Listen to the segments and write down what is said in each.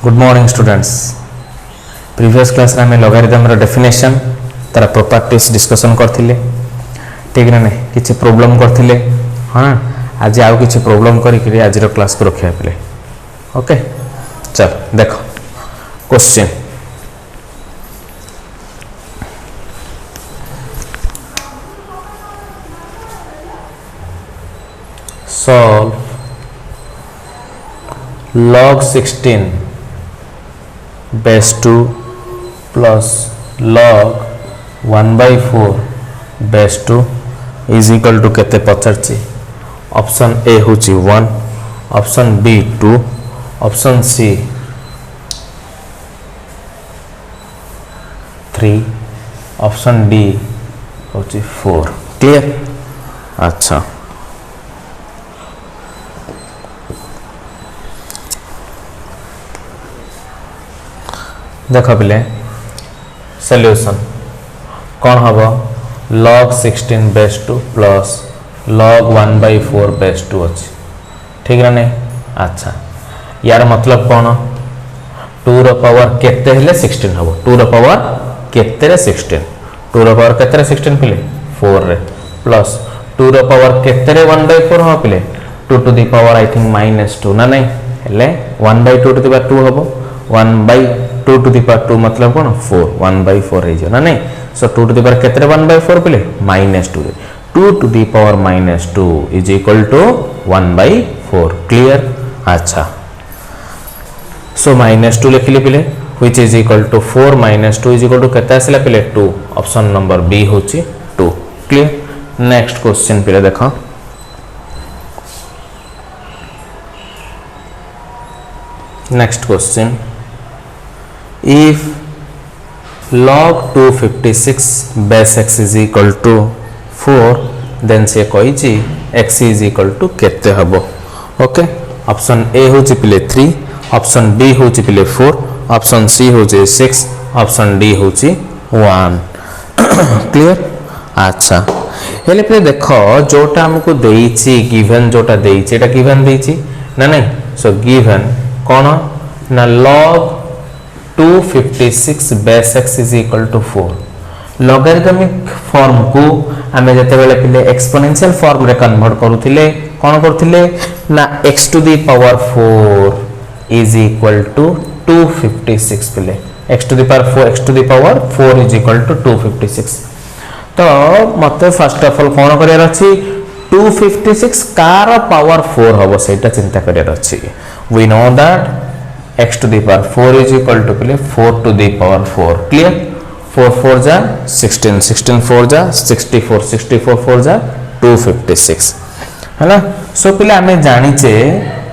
Good morning students. Previous class में logarithm रो definition तार properties discussion करथिले, ठीक ना नहीं किछि प्रॉब्लम करथिले। हाँ, आज आउ किछि प्रॉब्लम करी आज रो क्लास को रखिया पले। ओके, चल देखो question. Solve log 16 base 2 plus log 1/4 base 2 is equal to केते पचारची। ऑप्शन ए होची 1, option B 2, option C 3, option D होची 4। क्लियर? अच्छा, देखो पिले सॉल्यूशन कौन हम log 16 base 2 plus log 1/4 base 2 अच्छी, ठीक ना नहीं। अच्छा, यार मतलब कौन 2 रो पावर केते हेले 16 हम 2 रो पावर केते रे 16 2 रो पावर केते रे 16 पिले 4 रे प्लस 2 रो पावर केते रे 1/4 हम पिले 2 to the power I think -2 ना नहीं हेले 1/2 to the power 2 हम 1/2 to the power 2 मतलब कौन 4 1/4 है ना नहीं। सो 2 to the power केते 1/4 पिले -2 रे 2 to the power -2 is equal to 1/4। Clear? अच्छा, सो -2 लिखिले पिले which is equal to 4 - 2 is equal to केते आसिला पिले 2। ऑप्शन नंबर बी होची 2। क्लियर? नेक्स्ट क्वेश्चन पिले देखो। Next question, if log 256 base x is equal to 4 then से कोई ची x is equal to केते हबो। ओके, ऑप्शन ए होची पिले 3, ऑप्शन बी होची पिले 4, ऑप्शन सी होची 6, ऑप्शन डी होची 1। क्लियर? अच्छा, हेले पे देखो जोटा हमको देइची गिवन जोटा देइची एटा गिवन देइची ना नहीं। सो गिवन कौन ना log 256 base x is equal to 4। Logarithmic form को आमे जते बेले पिले एक्सपोनेंशियल फॉर्म रे कन्वर्ट करूथिले कोन करथिले ना x to the power 4 is equal to 256 पिले x to the power 4 is equal to 256। तो मते first of all cone career अछि 256 कार पावर 4 हबो सेटा चिंता करियर अछि। We know that x to the power 4 is equal to पिले 4 to the power 4। क्लियर? 4 4 जा 16 16 4 जा 64 64 4 जा 256 है ना। सो पिले हमें जानी चे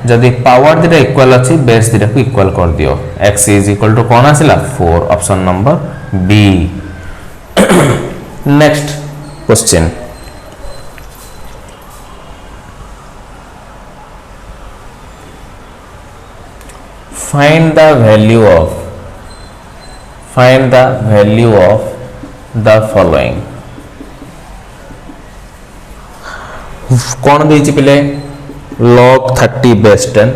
जदि पावर दिटा इक्वल अछि बेस दिटा को इक्वल कर दियो x is equal to कोन आसिला 4। Option number B. Next question, find the value of the following। कौन देइछि पिले log 30 base 10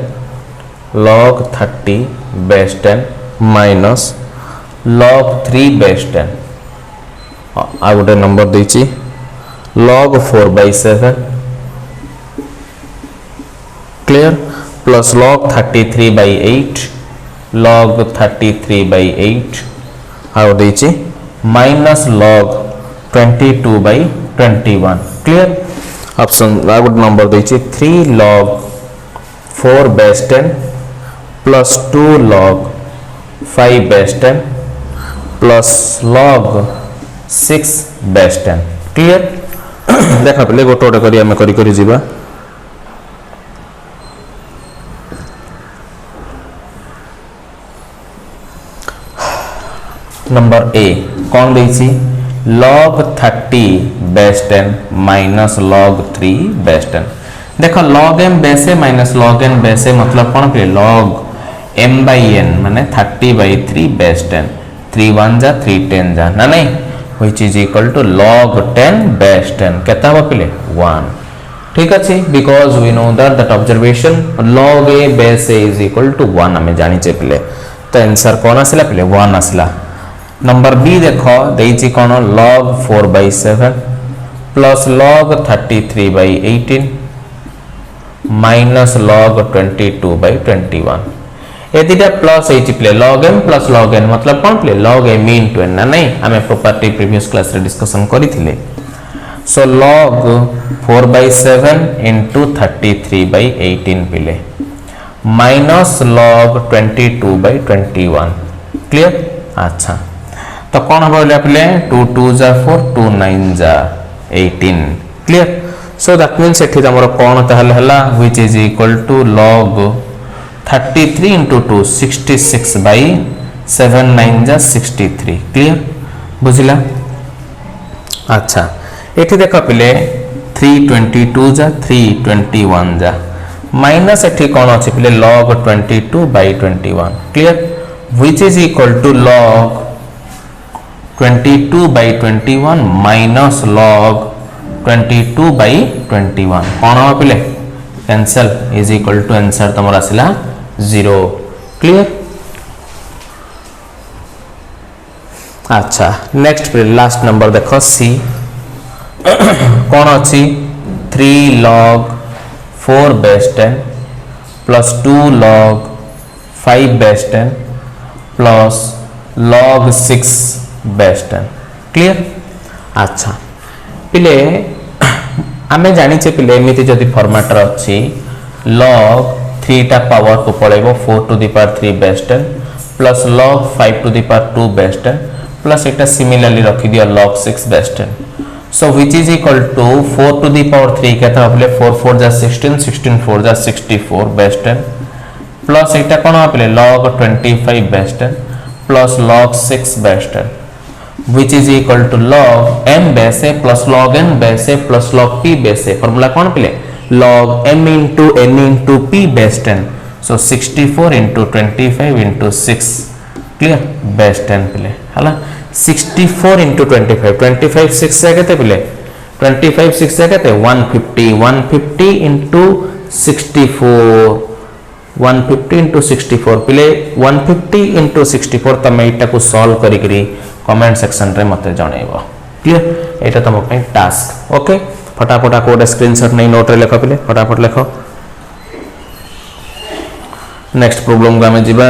log 30 base 10 minus log 3 base 10 आ गोटे नंबर देइछि log 4/7। Clear? Plus log 33/8 log 33/8 आउ देइछि माइनस log 22/21। क्लियर? ऑप्शन आ गुड नंबर देइछि 3 log 4 base 10 plus 2 log 5 base 10 plus log 6 base 10। Clear? देखा पले गोटे गोटे करी हमें करी करी जीवा। नंबर ए कौन देइछि log 30 base 10 minus log 3 base 10। देखो log m base minus log n base मतलब कौन पे log m by n माने 30/3 base 10 3 1 जा 3 10 जा ना नहीं which is equal to log 10 base 10 केता हबो पिले 1। ठीक अच्छे, because we know that observation log a base a is equal to 1 हमें जानी चाहिए पिले। तो आंसर कौन आसला पे 1 आसला। नंबर बी देख देछि कौन log 4/7 plus log 33/18 minus log 22/21 ए दुटा प्लस पे log m plus log n मतलब कौन पे log m इंटू n ना नहीं आम प्रॉपर्टी प्रीवियस क्लास रे डिस्कशन करथिले। सो log 4/7 इंटू 33/18 पिले माइनस log 22/21 क्लियर। अच्छा तो कौन हम पे 2 2 जा 4 2 9 जा 18 क्लियर। सो दैट मीन्स एठी हमर कौन ताहले हला which is equal to log 33 into 2 66/7 9 जा 63 क्लियर बुझिला। अच्छा एठी देख पिले 322 जा 321 जा माइनस एठी कौन अछि पिले log 22/21 clear which is equal to log 22/21 minus log 22/21 कौन हम पिले cancel is equal to answer तमरा आसला 0 क्लियर। अच्छा नेक्स्ट पे लास्ट नंबर देखो सी कौन अच्छी 3 log 4/10 plus 2 log 5/10 plus log 6/10 clear. अच्छा पिले आमे जानिचे पिले एमिति जदि फॉर्मेट अच्छी log 3 टा पावर को पळेबो 4 to the power 3/10 plus log 5 to the power 2/10 plus एटा सिमिलरली रखि दियो log 6/10 so which is equal to 4 to the power 3 केता हबले 4 4 जा 16 16 4 जा 64/10 plus iota cone हबले log 25/10 plus log 6/10 which is equal to log m base plus log n base plus log p base formula कौन पिले log m into n into p base 10 so 64 into 25 into 6 clear base 10 पिले हला 64 into 25 25 6 से केते पिले 25 6 से केते 150 150 into 64 150 into 64 पिले 150 into 64 तमे एटा को सॉल्व करी करी कमेंट सेक्शन रे मते जणैबो क्लियर एटा तम पे टास्क ओके फटाफट कोड स्क्रीनशॉट नहीं नोट रे लेखो पिले फटाफट लेखो। नेक्स्ट प्रॉब्लम को हमें जीवा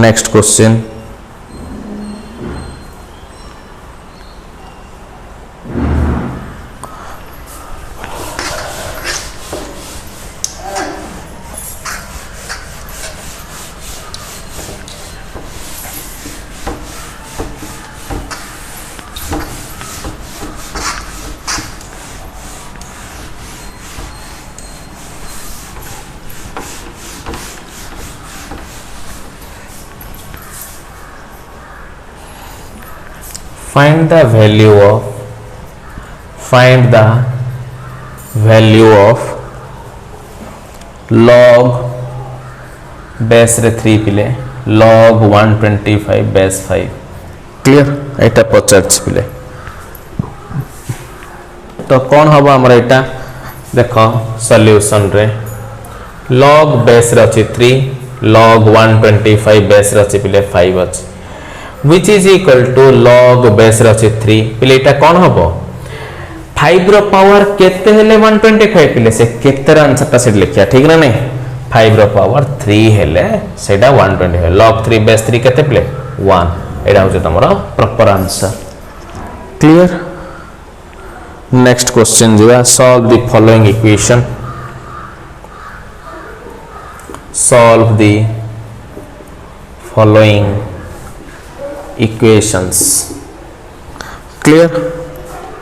next question find the value of log base रे 3 पिले log 125 base 5 क्लियर एटा पचार पिले तो कौन हम हमरा एटा देखो सॉल्यूशन रे log base रे अछि 3 log 125 base रे अछि पिले 5 अछि which is equal to log base रे अछि 3 पिले एटा कौन हबो 5 रो पावर केते हेले 125 पिले से केते रा आंसर ता से लिखिया ठीक ना नहीं 5 रो पावर 3 हेले सेटा 125 log 3 base 3 केते पिले 1 एटा हो तमरो proper answer clear. Next question जो solve the following equation solve the following equations clear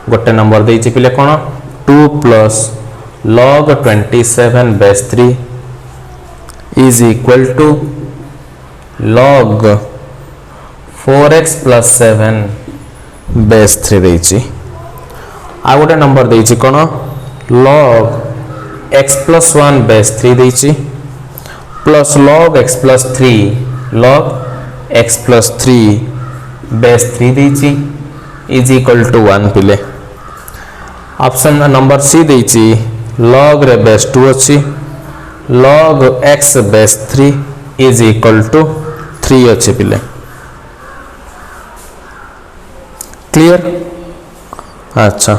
गोटे नंबर देछि पिले कोन 2 plus log 27 base 3 is equal to log 4x plus 7 base 3 देछि आ गोटे नंबर देछि कोन log x plus 1 base 3 देछि plus log x plus 3 log x plus 3 base 3 देछि is equal to 1 पिले। Option number C देछि log रे बेस 2 अछि log x base 3 is equal to 3 अछि पिले। क्लियर? अच्छा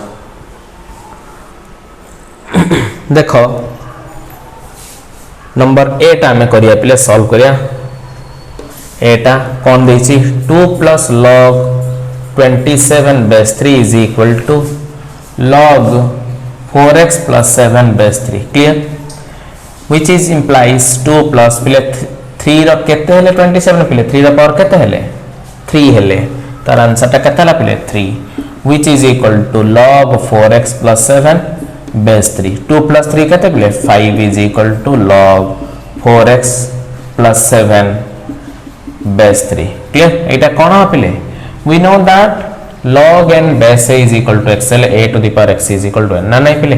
देखो नंबर 8 आमे करिया पिले सॉल्व करिया। एटा कौन देछि 2 plus log 27 base 3 is equal to log 4x plus 7 base 3। Clear? which is implies 2 plus पिले 3 रो केते हेले 27 पिले 3 रो पावर केते हेले 3 हेले तार आंसर टा केते हला पिले 3 which is equal to log 4x plus 7 base 3। 2 plus 3 केते पिले 5 is equal to log 4x plus 7 base 3। Clear? एटा कोन हो पिले we know that log n base a is equal to x a to the power x is equal to n ना नहीं पिले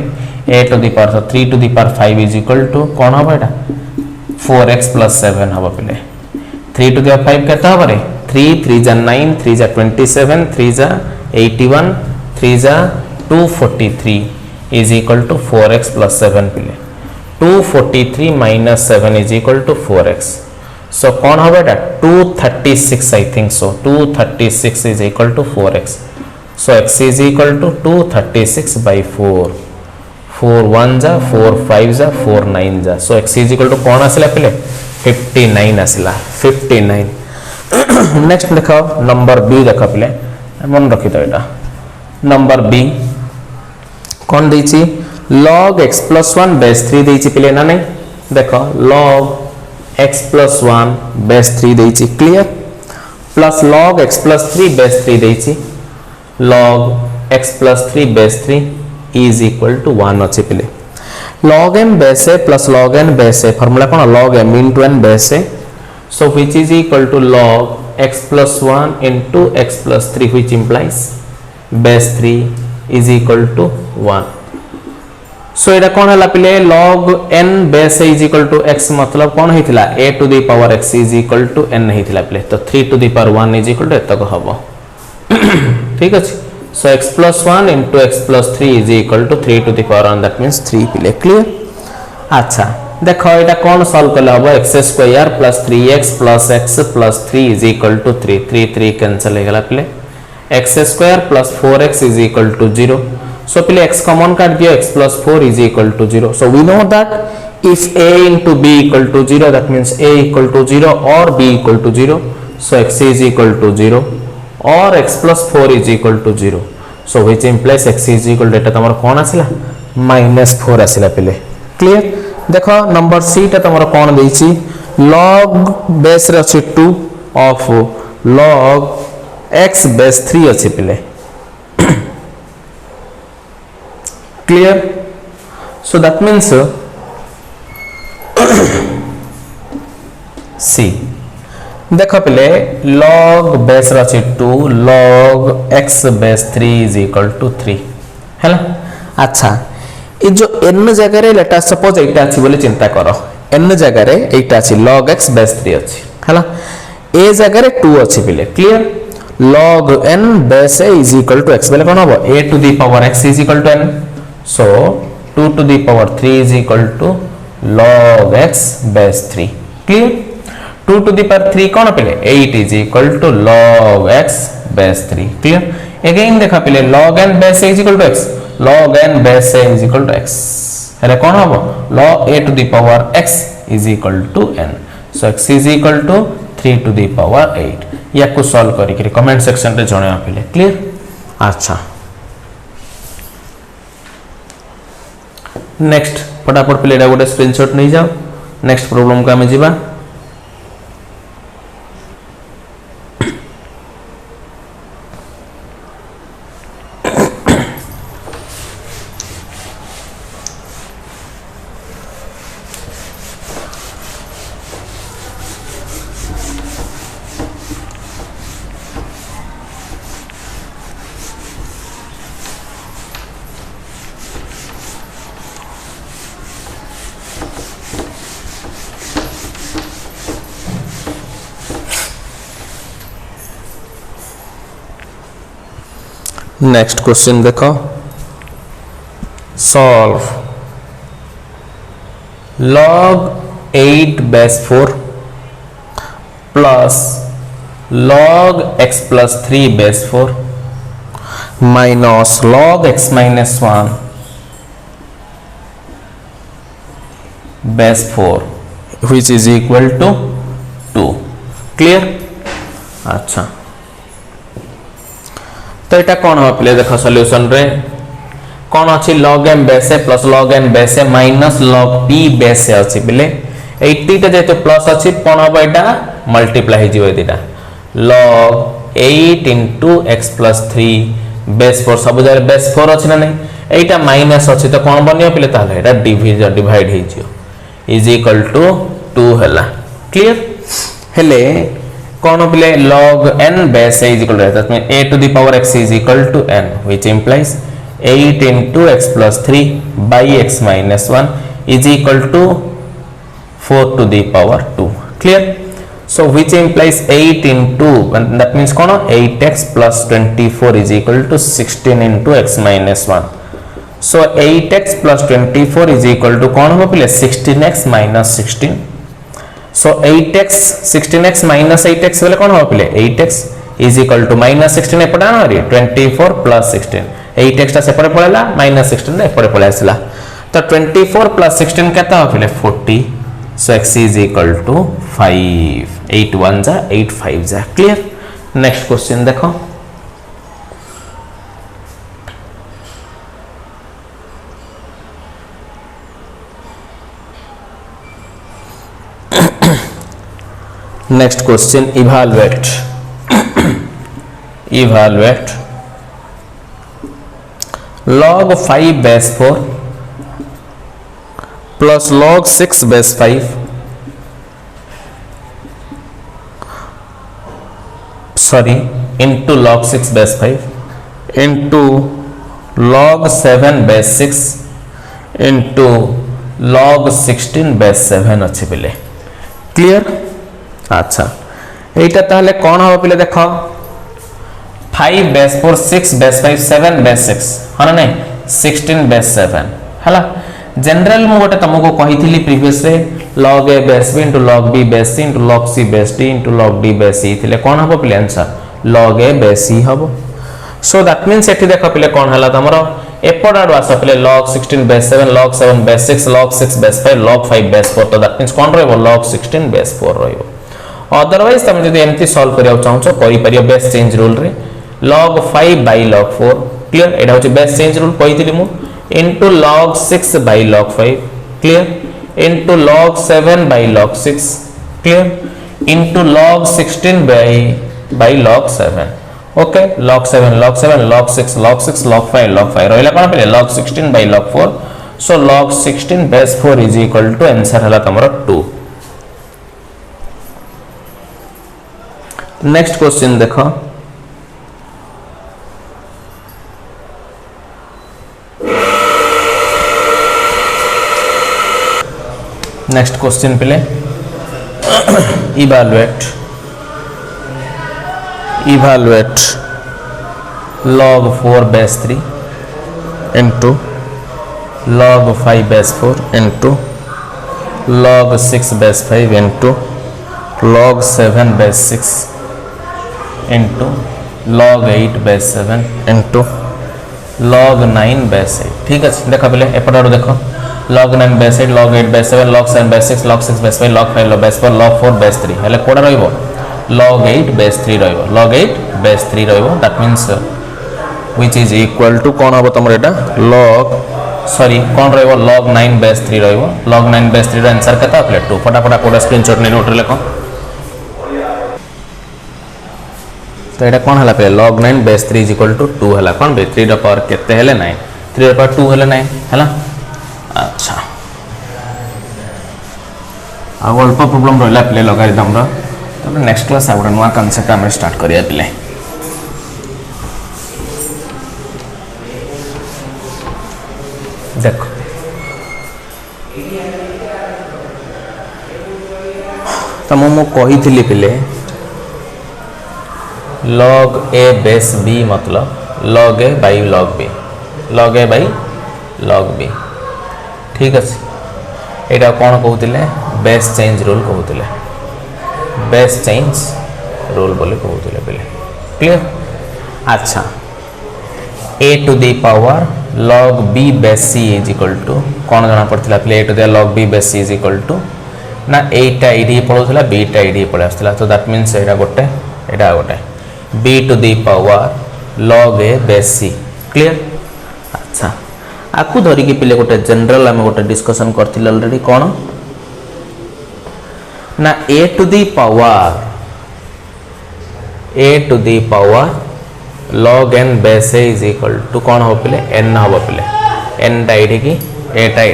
a to the power 3 to the power 5 is equal to कौन हो बेटा 4x plus 7 हो पिले 3 to the power 5 कितना हो रे 3 3 जा 9 3 जा 27 3 जा 81 3 जा 243 is equal to 4x plus 7 पिले 243 minus 7 is equal to 4x। so कौन हो बेटा 236 I think so 236 is equal to 4x। so x is equal to 236 by 4 4 1 जा 4 5 जा 4 9 जा। so x is equal to कौन आसिला पिले 59 आसिला 59। नेक्स्ट देखो नंबर बी देखो पिले मन रखि तो एटा नंबर बी कौन देछि log x plus 1 बेस 3 देछि पिले ना नहीं देखो log x plus 1 बेस 3 देछि। Clear? Plus log x plus 3 base 3 देछि log x plus 3 base 3 is equal to 1 अछि पिले। log m base a plus log n base a formula कोन log m into n base a so which is equal to log x plus 1 into x plus 3 which implies base 3 is equal to 1। सो एटा कोन हला पिले log n base is equal to x मतलब कोन हेतिला a to the power x is equal to n हेतिला पिले तो 3 to the power 1 is equal to एतक हबो ठीक अछि। सो x plus 1 into x plus 3 is equal to 3 to the power 1 that means 3 पिले। Clear? अच्छा देखो एटा कोन solve करले हबो x square plus 3x plus x plus 3 is equal to 3 3 3 cancel हो गेला पिले x square plus 4x is equal to 0। so पिले x common काट दियो x plus 4 is equal to 0। so we know that if a into b equal to 0 that means a equal to 0 or b equal to 0 so x is equal to 0 or x plus 4 is equal to 0 so which implies x is equal to एटा तमर कोन आसिला -4 आसिला पिले। Clear? देखो number C टा तमर कोन देछि log base रे अछि 2 of log x base 3 अछि पिले। क्लियर? so that means सी देखो पिले log बेस रछि 2 log x base 3 is equal to 3 हैला। अच्छा ए जो n जगह रे लेटा सपोज एटा अछि बोले चिंता करो n जगह रे एटा अछि log x बेस 3 अछि हैला ए जगह रे 2 अछि पिले। Clear? log n base a is equal to x बोले कोन हो a to the power x is equal to n so 2 to the power 3 is equal to log x base 3। Clear? 2 to the power 3 कौन पिले 8 is equal to log x base 3। Clear? Again देखा पिले log n base a is equal to x log n base a is equal to x हेले कौन हो log a to the power x is equal to n so x is equal to 3 to the power 8 या को solve करी के comment section रे जणे पिले। क्लियर? अच्छा नेक्स्ट फटाफट पिले गोटे स्क्रीनशॉट नहीं जाओ नेक्स्ट प्रॉब्लम को आम जीवा। नेक्स्ट क्वेश्चन देखो, solve log 8 base 4 plus log x plus 3 base 4 minus log x minus 1 base 4 which is equal to 2. Clear? अच्छा, तो यहाँ कौन हम पे देख सॉल्यूशन रे कौन अच्छी log m base plus log n base minus log p base अच्छी बोले 80 टा जेतो प्लस अच्छी कौन हम एटा मल्टीप्लाई हो जीव दिटा log 8 into x plus 3 base 4 सब जगह बेस 4 अच्छी ना नहीं एटा माइनस अच्छी तो कौन बनियो पिले ताले एटा डिवाइड हो जियो इज इक्वल टू 2 हला. क्लियर? हेले कौन पिले log n base is equal to that mean a to the power x is equal to n which implies 8 into x plus 3 by x minus 1 is equal to 4 to the power 2. Clear? So which implies 8 into that means कौन 8x plus 24 is equal to 16 into x minus 1. So 8x plus 24 is equal to कौन हो पिले 16x minus 16. So 8x 16x minus 8x वाले कौन हो पिले 8x is equal to minus 16 एपटे आना रे 24 plus 16 8x टा सेपरे पड़ेला माइनस 16 एपटे पड़े आसला तो 24 प्लस 16 केता हो फिले 40. सो x इज इक्वल टू 5 8 1 जा 8 5 जा. क्लियर? नेक्स्ट क्वेश्चन देखो, next question evaluate log 5 base 4 plus log 6 base 5 into log 6 base 5 into log 7 base 6 into log 16 base 7 अच्छे पिले. क्लियर? अच्छा, एटा ताहले कौन हो पिले देखो 5 base 4 6 base 5 7 base 6 हना नहीं 16 base 7 हला. जनरल मु गोटे तुमको कहिथिली प्रीवियस रे log a base b into log b base c into log c base d into log d base e थिले कौन हबो पिले answer log a base c हबो. सो दैट मींस एठी देखो पिले कौन हला तमरो एपड आडो आसा पिले log 16 base 7 log 7 base 6 log 6 base 5 log 5 base 4 तो दैट मींस कौन रहबो log 16 base 4 रहबो. अदरवाइज तुम जदि एमती सॉल्व करिया चाहछो करि परियो बेस चेंज रूल रे log 5 by log 4. क्लियर? एटा होची बेस चेंज रूल कहिथिली मु into log 6 by log 5. Clear? into log 7 by log 6. Clear? into log 16 by log 7. Okay log 7 log 7 log 6 log 6 log 5 log 5 रहला कोन पे log 16 by log 4. So log 16 base 4 is equal to answer हला तमरो 2. Next question देखो, next question पे evaluate log 4 base 3 into log 5 base 4 into log 6 base 5 into log 7 base 6 into log 8 base 7 into log 9 base 8. ठीक है देखा पहले एपटारो देखो log 9 base 8 log 8 base 7 log 7 base 6 log 6 base 5 log 5 base 4 log 4 base 3 हेले कोडा रहइबो log 8 base 3 रहइबो log 8 base 3 रहइबो. That means which is equal to कोन हबो तमर एटा log सॉरी कोन रहइबो log 9 base 3 रहइबो. log 9 base 3 रो आंसर केता प्ले 2. फटाफट कोडा स्क्रीनशॉट ने नोट रे लेखो. तो एटा कोन हला पे log 9 base 3 is equal to 2 हला कोन बे 3 रो पावर केते हेले 9 3 रो पावर 2 हेले 9 हला. अच्छा आ अल्प प्रॉब्लम रहला प्ले लॉगरिथम रो. तो नेक्स्ट क्लास आ गोटे नुआ कॉन्सेप्ट हम स्टार्ट करिया पिले. देखो तो मु कही पिले log a base b मतलब log a by log b, log a by log b। ठीक अच्छे यहाँ कौन कहते बेस चेंज रूल कहते, बेस चेंज रूल बोले कहते पे। क्लियर। अच्छा a to the power log b base c is equal to कौन जना पड़ता पे a to the log b base c is equal to ना एटा ये पड़ोला बीटा ये पड़े आसला, तो दैट मीन्स यहाँ गोटे यहाँ गोटे b to the power log a base c। Clear. अच्छा आपको धरिकी पिले गोटे जनरल आम गोटे डिस्कसन करथिल ऑलरेडी कौन ना a to the power log n base a is equal to कौन हम पे n हम पे n टा ये की एटा ये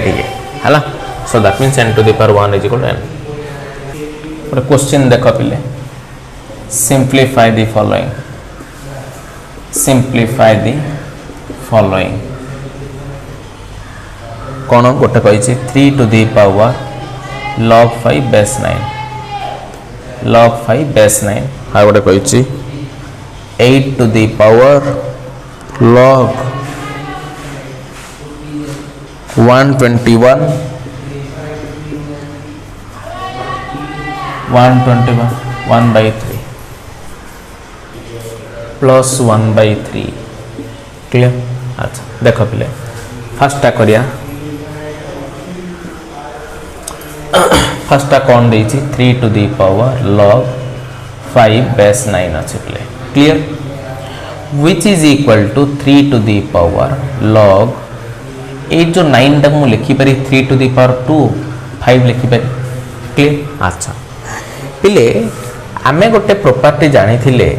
है, so that means n to the power 1 is equal to n। गोटे क्वेश्चन देख पे simplify the following, simplify the following कौन गोटे कही 3 to the power log 5 base 9, log 5 base 9 हाँ गोटे कही 8 to the power log 121 1 by 3 plus 1 by 3। Clear. अच्छा देख पे फास्टा करिया, फास्टा कौन दे 3 to the power log 5 base 9 अच्छे पे। Clear. which is equal to 3 to the power log ये जो 9 टा मुझे लिखिपारी 3 to the power 2 5 लिखिपारी। क्लियर। अच्छा पिले आमे गोटे प्रॉपर्टी जानी थिले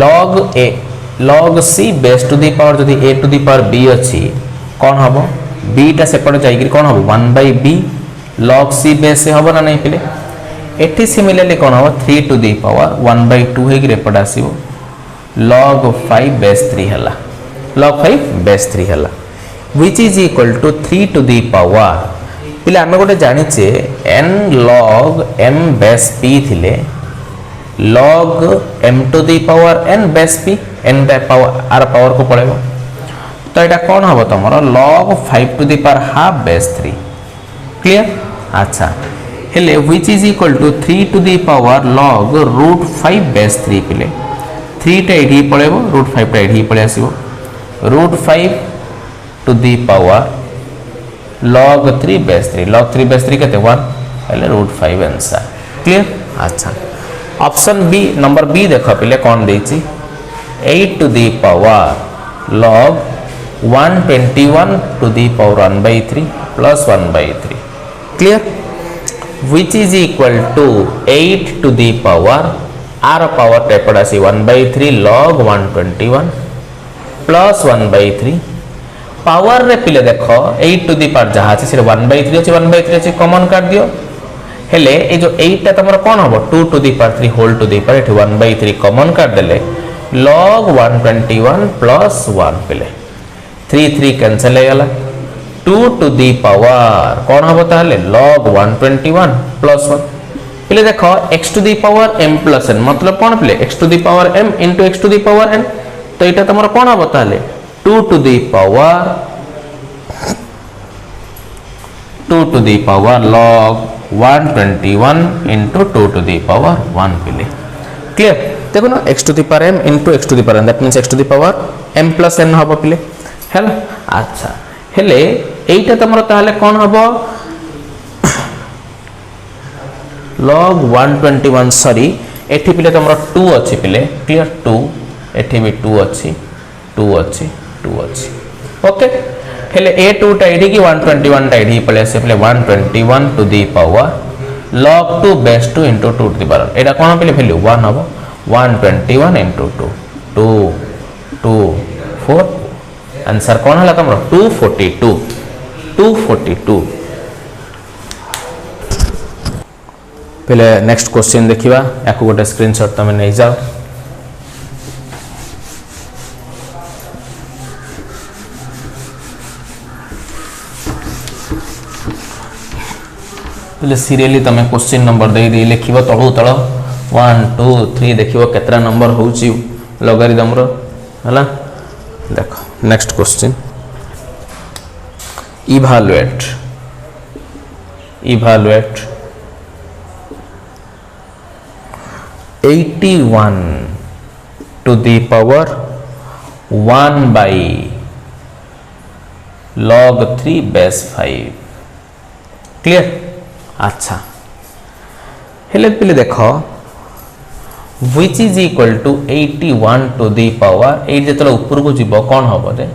log a log c base to the power जदि a to the power b अच्छी कौन हम b टा सेपटे जाइए कौन हम 1 by b log c base हम ना नहीं पिले एटी सिमिलरली कौन हम 3 to the power 1 by 2 है कि एपटे आसीबो log 5 base 3 है, log 5 base 3 है which is equal to 3 to the power पिले आमे गोटे जानिचे n log m base p थिले log m to the power n base p n power आर पावर को पड़ेगा, तो यहाँ कौन हम तुम log 5 to the power half base 3। Clear. अच्छा हेले which is equal to 3 to the power log root 5 base 3 पिले 3 टा ये पड़ेगा root 5 टा ये पड़े आसीबो root 5 to the power log 3 base 3 log 3 base 3 केते 1 हेले root 5 आंसर। क्लियर। अच्छा ऑप्शन बी नंबर बी देख पे कौन देछि 8 to the power log 121 to the power 1 by 3 plus 1 by 3। Clear. which is equal to 8 to the power आर power टेपड़ आसी 1 by 3 log 121 plus 1 by 3 power रे पिले देख 8 to the power जहाँ अच्छे सिर्फ 1 by 3 अच्छे 1 by 3 अच्छे कॉमन काट दियो हेले ये जो 8 टा तमरा कौन हम 2 to the power 3 whole to the power एठी 1 by 3 कॉमन काट देले log 121 plus 1 पिले 3 3 कैंसिल हो गला 2 to the power कौन हम ताले log 121 plus 1 पिले देखो x to the power m plus n मतलब कौन पिले x to the power m into x to the power n, तो यहाँ तमरा कौन हम ताले 2 to the power log 121 into 2 to the power 1 पिले। क्लियर। देखो ना x to the power m into x to the power n that means x to the power m plus n हम पिले है। अच्छा हेले यहाँ तमरा ताले कौन हम log 121 सॉरी एठी पिले तुम 2 अच्छी पिले। क्लियर। 2 एठी भी 2 अच्छी 2 अच्छी 2 अच्छी। ओके हेले a2 टा एठी की 121 टा एठी पले से पिले 121 to the power log 2 base 2 into 2 to the power एटा कोन पिले वैल्यू 1 हबो 121 into 2 2 2 4 आंसर कोन हला तुम 242 पहले नेक्स्ट क्वेश्चन देखिबा याको गोटे स्क्रीनशॉट तमे नै जाओ। पहले सीरियली तमे क्वेश्चन नंबर दे दे लिखिबो तळु तळ 1 2 3 देखिबो केतरा नंबर होउची लॉगरिथम रो हला देखो next question evaluate 81 to the power 1 by log 3 base 5 clear. अच्छा हेले पिले देखो which is equal to 81 to the power 8 जेतले ऊपर को जीवो कौन हबो रे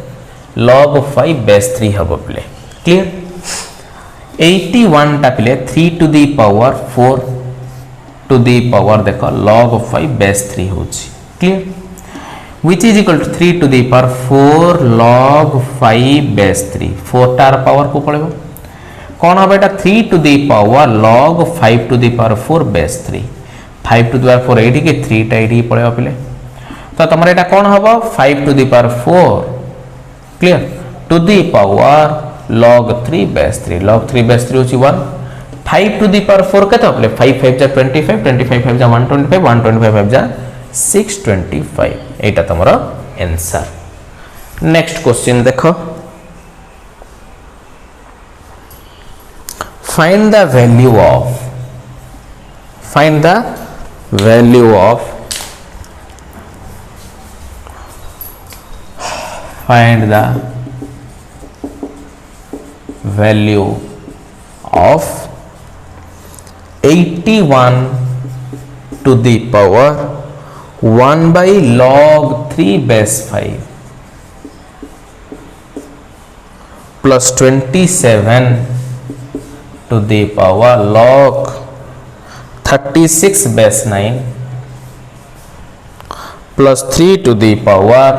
log 5 base 3 हबो पिले क्लियर। 81 टा पिले 3 to the power 4 to the power देखो log 5 base 3 होची clear which is equal to 3 to the power 4 log 5 base 3 4 tar power को पड़ेबो कौन हबो एटा 3 to the power log 5 to the power 4 base 3 5 to the power 4 एठी के 3 टा एठी पड़ेबो पिले तो तमर एटा कौन हबो 5 to the power 4 clear to the power log 3 base 3 log 3 base 3 होची 1 5 to the power 4 केते हबले 5 5 जा 25 25 5 जा 125 125 5 जा 625 एटा तमरो आंसर। नेक्स्ट क्वेश्चन देखो find the value of find the value of of 81 to the power 1 by log 3 base 5 plus 27 to the power log 36 base 9 plus 3 to the power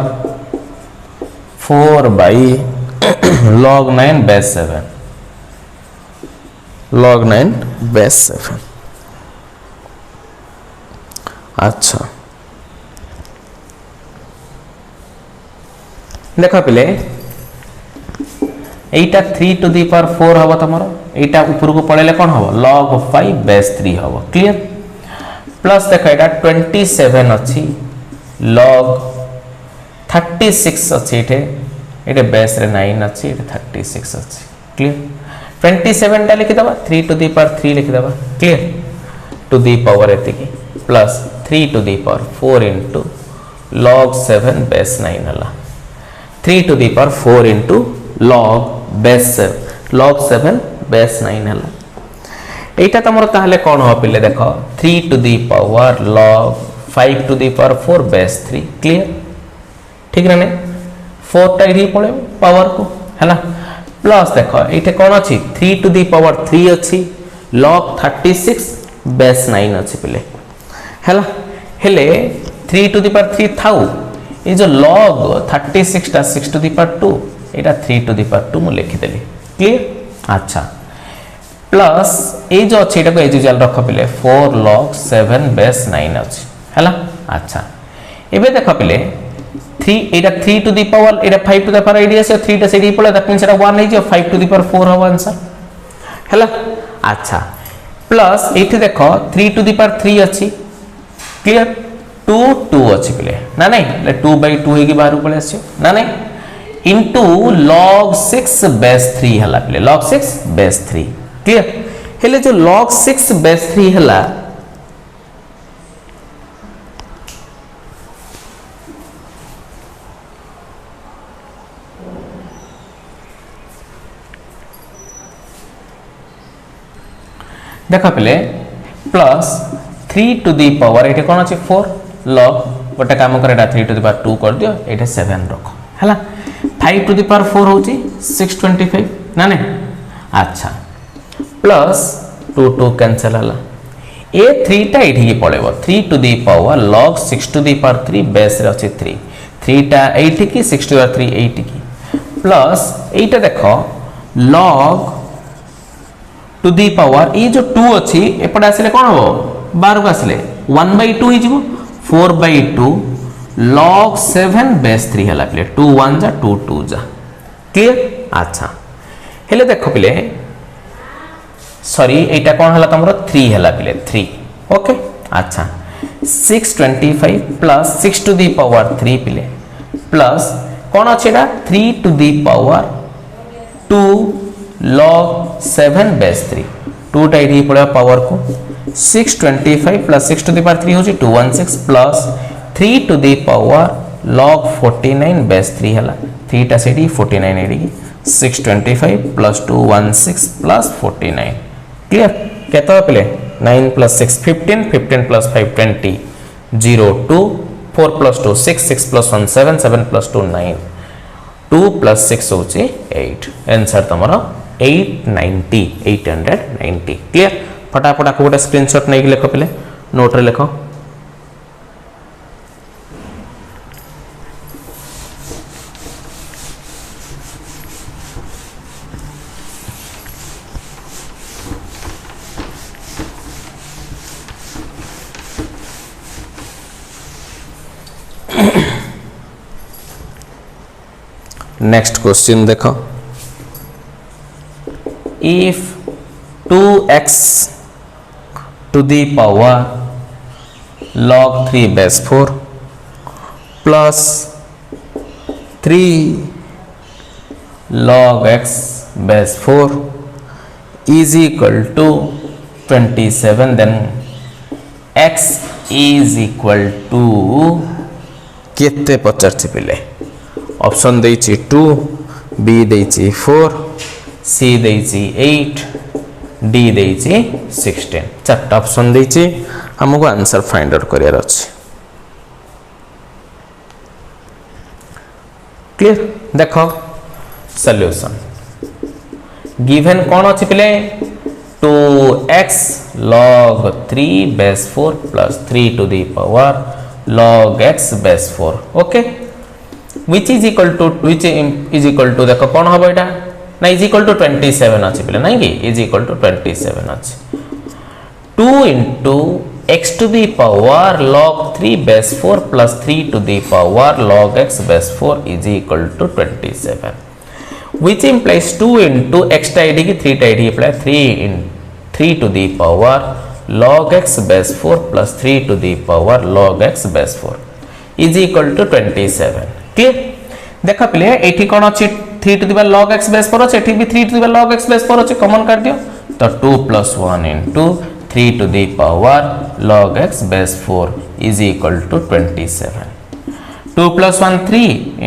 4 by log 9 base 7 log 9 base 7। अच्छा देख पिले एटा 3 to the power 4 हबो तमरो एटा ऊपर को पळेले कोन हबो log 5 base 3 हबो clear plus देख एटा 27 अछि log 36 अछि एटे बेस रे 9 अछि एटे 36 अछि क्लियर 27 टा लिखि दबा 3 to the power 3 लिखि दबा क्लियर to the power एते की plus 3 to the power 4 into log 7 base 9 हला 3 to the power 4 into log base 7 log 7 base 9 हला एटा तमरो ताहले कोन हो पिले देखो 3 to the power log 5 to the power 4 base 3 clear ठीक ना 4 टा इही पळे पावर को हला प्लस देखो एटे कोन अछि 3 to the power 3 अछि log 36 base 9 अछि पिले हला हेले 3 to the power 3 थाउ ए जो log 36 टा 6 to the power 2 Etah 3 to the power 2 मु लिखि देली क्लियर। अच्छा प्लस ए जो अछि एटा को एजुअल रख पिले 4 log 7 base 9 अछि हला अच्छा एबे देख पिले 3 एटा 3 to the power Etah 5 to the power AD से 3 टा सेडी पळे दैट मींस एटा 1 नै जे 5 to the power 4 हो आंसर हला अच्छा प्लस एठी देखो 3 to the power 3 अछि क्लियर 2 2 अछि पिले ना नहीं 2 by 2 हे की बाहर पळे आछे ना नहीं into log 6 base 3 हला पिले log 6 base 3 क्लियर हेले जो log 6 base 3 हला देखा पिले प्लस 3 to the power एटे कोन अछि 4 log गोटे काम करे एटा 3 to the power 2 कर दियो एटे 7 रखो हला 5 to the power 4 होची 625 ना नहीं अच्छा प्लस 2 2 कैंसिल हला ए 3 टा एठी की पळेबो 3 to the power log 6 to the power 3 base रे अछि 3 3 टा एठी की 6 to the power 3 एठी की प्लस एटा देखो log to the power ए जो 2 अछि एपडा आसीले कोन हो 12 को आसीले 1 by 2 हिजिबो 4 by 2 log 7 base 3 हला पिले 2 1 जा 2 2 जा क्लियर। अच्छा हेले देखो पिले सॉरी एटा कोन हला तमरो 3 हला पिले 3 ओके अच्छा 625 प्लस 6 to the power 3 पिले प्लस कौन अच्छे 3 to the power 2 log 7 base 3 2 टा ये पड़ा पावर को 625 प्लस 6 to the power 3 होची 216 plus 3 to the power log 49 base 3 हला 3 टा सेठी 49 एडी 625 प्लस 216 प्लस 49 क्लियर केता पले 9 plus 6 15 15 plus 5 20 0 2 4 plus 2 6 6 plus 1 7 7 plus 2 9 2 plus 6 होची 8 आंसर तमरो 890 क्लियर फटाफट को गोटे स्क्रीनशॉट नहीं लिख पे नोट रे लिख नेक्स्ट क्वेश्चन देखो if 2x to the power log 3 base 4 plus 3 log x base 4 is equal to 27, then x is equal to केते पचार पिले ऑप्शन देछि 2 बी देछि 4 सी देछि 8 डी देछि 16 चारटा ऑप्शन देछि हमको आंसर फाइंड आउट करियर अछि क्लियर देखो सॉल्यूशन गिवन कौन अछि पिले 2x log 3 base 4 plus 3 to the power log x base 4 okay which is equal to देखो कौन हम एटा ना is equal to 27 अछि पिले नहीं कि is equal to 27 अछि 2 into x to the power log 3 base 4 plus 3 to the power log x base 4 is equal to 27 which implies 2 into x id की 3 id apply 3 to the power log x base 4 plus 3 to the power log x base 4 is equal to 27 clear देखा पिले एठी कोन अछि 3 to the power log x base 4 अछि एठी भी 3 to the power log x base 4 अछि common कर दियो तो 2 plus 1 into 3 to the power log x base 4 is equal to 27 2 plus 1 3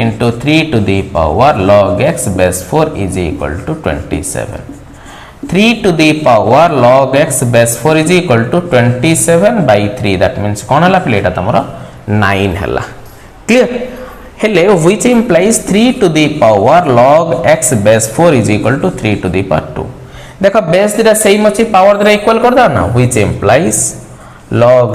into 3 to the power log x base 4 is equal to 27 3 to the power log x base 4 is equal to 27 by 3 that means कौन हला पिले एटा तमरो 9 हला clear हेले which implies 3 to the power log x base 4 is equal to 3 to the power 2 देखो base दिरा same अछि power दिरा equal कर दो ना which implies log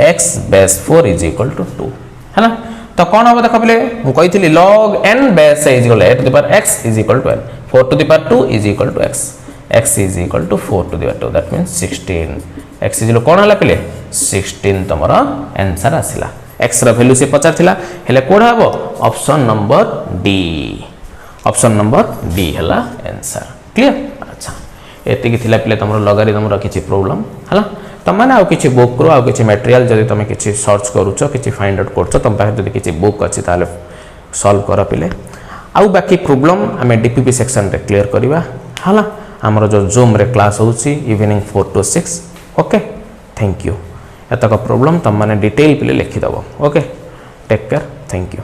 x base 4 is equal to 2 है ना तो कौन हम देखो पहले मु कहितली log n base is equal to 8 to the power x is equal to 4 to the power 2 is equal to x is equal to 4 to the power 2 that means 16 x is equal कौन हला पहले 16 तमरा answer आसिला x रा value से पचार थिला हेले कोडा हबो option number D हला आंसर क्लियर अच्छा एति कि थिला पले तमरो लॉगरिथम रा किछि प्रॉब्लम हला तम माने आ किछि बुक रो आ किछि मटेरियल जदि तमे किछि सर्च करूछो किछि फाइंड आउट करछो तम पाखे जदि किछि बुक अछि ताले सॉल्व कर पिले आउ बाकी प्रॉब्लम हमें डीपीपी सेक्शन रे क्लियर करबा हला हमरो जो जूम रे क्लास होछि evening 4 to 6 okay thank you एतक प्रॉब्लम तम माने डिटेल पे लिखि दबो okay take care thank you.